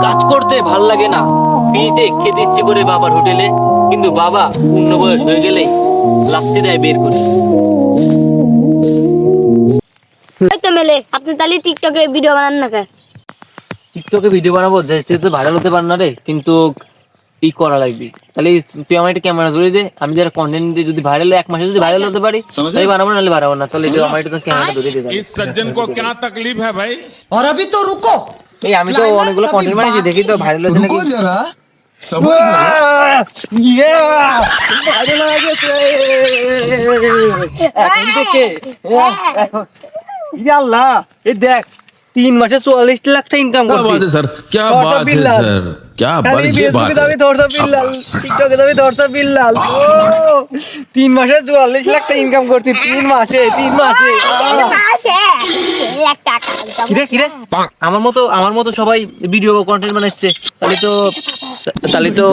কাজ করতে ভাল লাগে না, ফ্রিতে খেতে ইচ্ছে করে বাবার হোটেলে, কিন্তু বাবা পূর্ণ বয়স হয়ে গেলে লাফতে দেয় বের করে। ওই তো মেলে, আপনি তাহলে টিকটকে ভিডিও বানান না কেন? টিকটকে ভিডিও বানাবো, যেতে তো ভাইরাল হতে পার না রে, কিন্তু কি করা লাগবে? তাহলে তুই আমার একটা ক্যামেরা ধরে দে, আমি যারা কন্টেন্ট দিয়ে যদি ভাইরাল, এক মাসে যদি ভাইরাল হতে পারি তাই বানাবো, নাহলে বানাবো না। তাহলে আমার একটা ক্যামেরা ধরে দে। इस सज्जन को क्या तकलीफ है भाई? और अभी तो रुको, এই আমি তো অনেকগুলো কন্টেন্ট বানাইছি, দেখি তো ভাইরাল হচ্ছে নাকি। रुको जरा, सबर ভাইরাল হয়ে গেছে এখন থেকে। ইয়া আল্লাহ, এই দেখ 3 মাসে 44 লাখ টাকা ইনকাম क्या করছি। बात है सर, क्या बात है सर, क्या बात, ये बात है। 3 মাসে 44 লাখ টাকা ইনকাম করছি, 3 মাসে। কিরে আমার মতো সবাই ভিডিও কন্টেন্ট বানাচ্ছে, তাহলে তো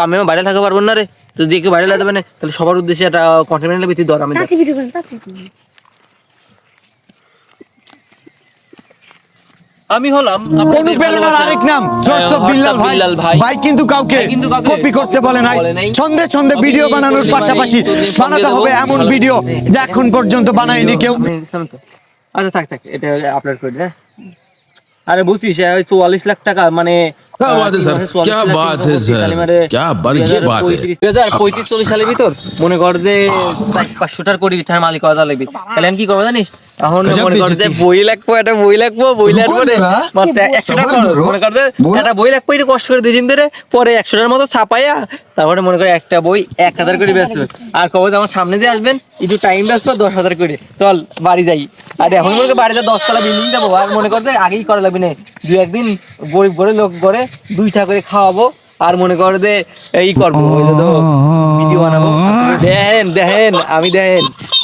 আমি ভাইরাল থাকতে পারবো না রে। তো দেখে ভাইরাল হতে পারে না, তাহলে সবার উদ্দেশ্যে একটা কন্টেন্ট বানালে বেশি দর। আমি আমি হলাম অনুপ্রেরণার আরেক নাম জোসেফ বিল্লাল ভাই। ভাই কিন্তু কাউকে কপি করতে বলে নাই, ছন্দে ছন্দে ভিডিও বানানোর পাশাপাশি বানাতে হবে এমন ভিডিও যা এখন পর্যন্ত বানায়নি কেউ। আচ্ছা থাক, এটা আপলোড করে দে। আরে বুঝছিস 44 লাখ টাকা মানে क्या बात है सर, क्या बात है सर, क्या बात, ये बात है। 2035-40 সালের ভিতর মনে কর যে 500 কোটি টাকার মালিক হওয়া লাগবে। তাহলে আমি কি করবো জানিস? এখন মনে কর যে বই লাগবো মাত্র 100 টাকা খরচ। মনে কর যে একটা বই লাগবো, এটা কষ্ট করে 2 দিন ধরে, পরে 100টার মতো ছাপাইয়া তারপরে মনে করে একটা বই 1000 করে বেচবে। আর কবে যে আমার সামনে দিয়ে আসবেন, একটু টাইম বেচবো 10,000 করে, চল বাড়ি যাই। আর এখন মনে কর বাড়িতে 10 তলা বিল্ডিং যাবো, আর মনে কর যে আগেই করা লাগবে না, 2-1 দিন গরিব ঘরে লোক ঘরে 2টা করে খাওয়াবো। আর মনে কর যে এই করবো, ভিডিও বানাবো। দেখেন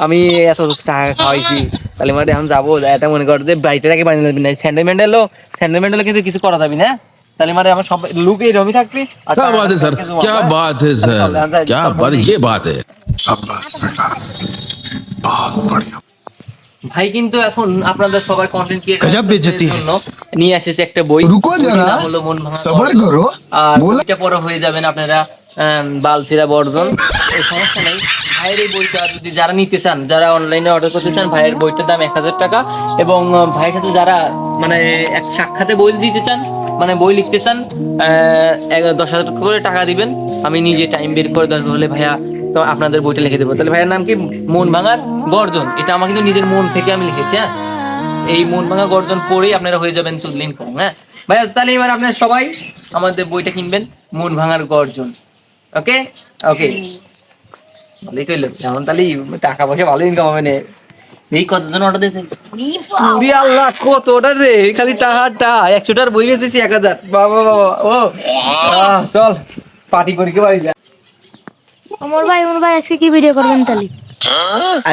আমি এত টাকা খাওয়াইছি, তাহলে মানে এখন যাবো, এটা মনে কর যে বাড়িতে আগে বানিয়ে লাগবে না। স্যান্ডেল ম্যান্ডেলও কিন্তু কিছু করা যাবে না। তাহলে মানে আমার সব লুক এই রমি থাকবে। क्या बात है सर, क्या बात है सर, क्या बात, ये बात है। ভাই কিন্তু এখন আপনাদের সবার কন্টেন্ট গজব বেইজ্জতি জন্য নিয়ে এসেছে একটা বই, রুকো যারা, হলো মন ভাঙা সবার গর্জন। করো, আর বইটা পড়া হয়ে যাবেন আপনারা বালছিরা বর্জন। এই সমস্যা নেই, ভাইয়ের এই বইটা যদি যারা নিতে চান, যারা অনলাইনে অর্ডার করতে চান, ভাইয়ের বইটার দাম 1000 টাকা। এবং ভাইয়ের সাথে যারা মানে এক সাক্ষাতে বই দিতে চান, মানে বই লিখতে চান, 10,000 করে টাকা দিবেন। আমি নিজে টাইম বের করে দরকার হলে ভাইয়া তো আপনাদের বইটা লিখে দেবো। তাহলে ভাইয়ের নাম কি? মন ভাঙার গর্জন। এটা আমার কিন্তু নিজের মন থেকে আমি লিখেছি। হ্যাঁ, এই মন ভাঙা গর্জন পড়েই আপনারা হয়ে যাবেন তুদলিন কম। হ্যাঁ ভাইয়া, তাহলে এবার আপনারা সবাই আমাদের বইটা কিনবেন, মন ভাঙার গর্জন। ওকে ভালোই তো এলো। এখন তাহলে টাকা পয়সা ভালো ইনকাম হবে না। এই কতজন অর্ডার দিয়েছে? আল্লাহ, কত অর্ডার রে! খালি টাকা 100টার বই বেচেছি 1000। বাবা ও চল পার্টি করি কে বাড়ি যা। ওমর ভাই আজকে কি ভিডিও করবেন তাহলে?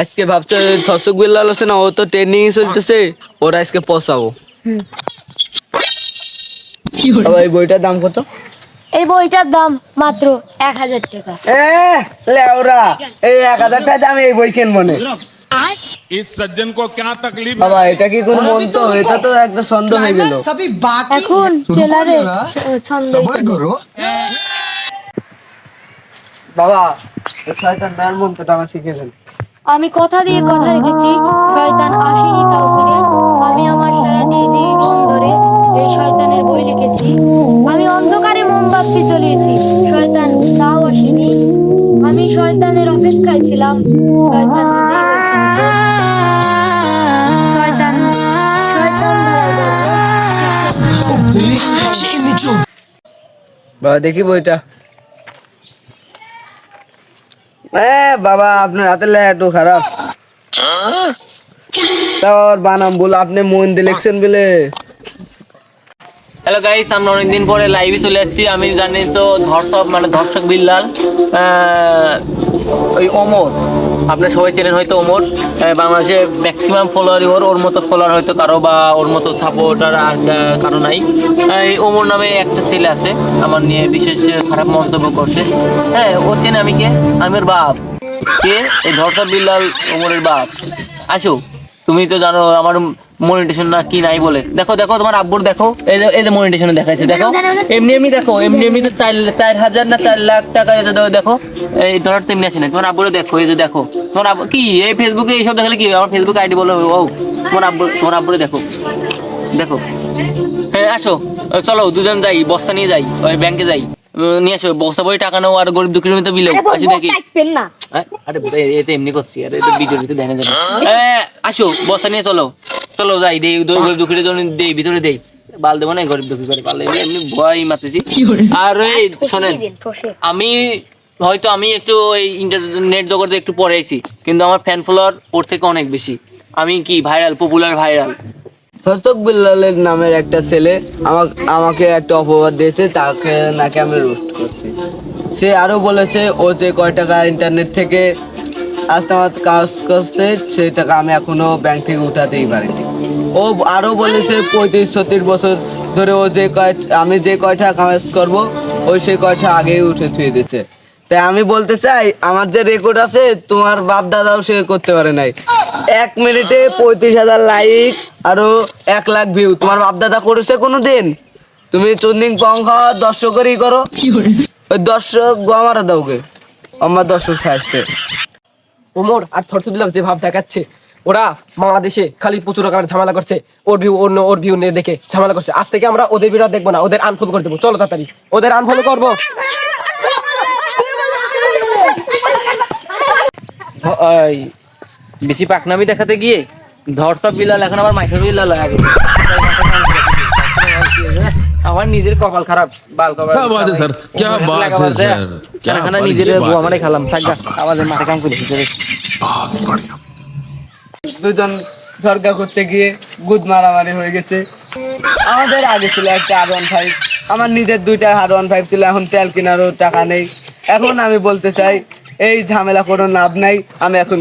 আজকে ভাবছো ধর্ষক বিল্লাল আছে না, ও তো ট্রেনিং চলতেছে, ওরা আজকে পৌঁছাবো। এই বইটার দাম কত? এই বইটার দাম মাত্র 1000 টাকা। লেওরা, এই 1000 টাকা দাম এই বই কিনবো না। इस सज्जन को क्या तकलीफ है? বাবা, এটা কি কোন মন্ত্র? এটা তো একটা ছন্দ হয়ে গেল। सभी बाकी এখন रुको ট্রেলারে जरा, ছন্দ। सबर करो। বাবা, শয়তান নার মন্ত্রটা আমার শিখেছেন। আমি কথা দিয়ে কথা রেখেছি, শয়তান আসেনি তাও করে। আমি আমার সারাটি জীবন ধরে এই শয়তানের বই লিখেছি। আমি অন্ধকারে মোমবাতি জ্বলিয়েছি, শয়তান তাও আসেনি। আমি শয়তানের অপেক্ষায় ছিলাম, শয়তান নিজেই বলছে নিখোঁজ। শয়তান বাবা দেখি বইটা। বাবা, আপনার হাতের লেখা একটু খারাপ। তার বানাম বল, আপনি মন দিয়ে লিখছেন বলে। হ্যালো গাইস, আমরা অনেকদিন পরে লাইভে চলে আসছি। আমি জানি তো ধর্ষক বিল্লাল, ওই ওমর, আপনার সবাই চেনেন হয়তো ওমর। বাংলাদেশে ম্যাক্সিমাম ফলোয়ারই ওর মতো ফলোয়ার হয়তো কারো, বা ওর মতো সাপোর্টার আর কারো নাই। এই ওমর নামে একটা ছেলে আছে, আমার নিয়ে বিশেষ খারাপ মন্তব্য করছে। হ্যাঁ, ও চেনে আমি কে? আমি ওর বাপ। কে? এই ধর্ষক বিল্লাল ওমরের বাপ। আসো, তুমি তো জানো আমার মনিটেশন না কি নাই বলে। দেখো দেখো তোমার আব্বুর দেখো, এই যে মনিটেশনে দেখাইছে, দেখো এমনি এমনি দেখো, এমনি এমনি তো 4,000 না 4 লাখ টাকা এই যে দেখো এই ডলার তেমনি আছে না। তোমার আব্বুরে দেখো, এই যে দেখো তোমার আব্বু কি এই ফেসবুকে এইসব দেখালে কি, আমার ফেসবুক আইডি বলো ও তোমার আব্বুরে দেখো দেখো। হ্যাঁ আসো চলো দুজন যাই, বস্তা নিয়ে যাই, ওই ব্যাংকে যাই, নিয়ে আসো বস্তা বই টাকা নাও আর গরিব দুঃখীর মতো বিলো আসি দেখি। আরে এটা এমনি করছি, আরে এটা ভিডিওর ভিতরে দেখা যাবে। আসো বস্তা নিয়ে চলো চলো যাই, দেই গরিব দুঃখীর জন্য দেই, ভিতরে দেই, বাল দেবো না গরিব দুঃখী করে, বাল এমনি ভয় মারতেছি। আর এই শোনেন, আমি একটু এই ইন্টারনেট জগতে একটু পরে আছি, কিন্তু আমার ফ্যান ফলোয়ার ওর থেকে অনেক বেশি। আমি কি ভাইরাল, পপুলার ভাইরাল। ধর্ষক বিল্লালের নামের একটা ছেলে আমাকে একটা অপবাদ দিয়েছে, তাকে নাকি আমি রোস্ট করছি। সে আরো বলেছে ও যে কয় টাকা ইন্টারনেট থেকে আজ আমার কাজ করছে সেই টাকা আমি এখনো ব্যাংক থেকে উঠাতেই পারিনি। ও আরো বলেছে 35-36 বছর ধরে ও আমি যে কয়টা কাজ করবো ওই সেই কয়টা আগেই উঠে থুয়ে দিচ্ছে। তাই আমি বলতে চাই আমার যে রেকর্ড আছে তোমার বাপ দাদাও সে করতে পারে নাই। 1 মিনিটে 35,000 লাইক আরো 1 লাখ ভিউ তোমার বাপ দাদা করেছে কোনোদিন? তুমি চুন্দিং পং খাওয়া দর্শকেরই করো, ওই দর্শক গোয়ামারা দাওকে আমার দর্শক আসছে। ওমর আর থরসব বিল্লাল যে ভাব দেখাচ্ছে, ওরা বাংলাদেশে খালি প্রচুর রকমের ঝামেলা করছে, ওর ভিউ নিয়ে দেখে ঝামেলা করছে। আজ থেকে আমরা ওদের ভিডিও দেখবো না, ওদের আনফলো করে দেবো। চলো তাড়াতাড়ি ওদের আনফলো করবো। বেশি পাকনামি দেখাতে গিয়ে ধর্ষক বিল্লাল এখন আবার মাইক্রো বিল্লাল হয়ে গেছে। আমার নিজের কপাল খারাপ, বাল কপাল। क्या बात है सर, क्या बात है सर, क्या बात है, নিজের ये बात আমারে है। খেলাম থাকবা, আমাদের মাঠে কাম করে দুজন সরকার করতে গিয়ে গুদ মারামারি হয়ে গেছে। আমাদের আগে ছিল একটা R15, আমার নিজের 2টা R15 ছিল, এখন তেল কেনারও টাকা নেই। এখন আমি বলতে চাই এই ঝামেলা কোনো লাভ নাই, আমি এখন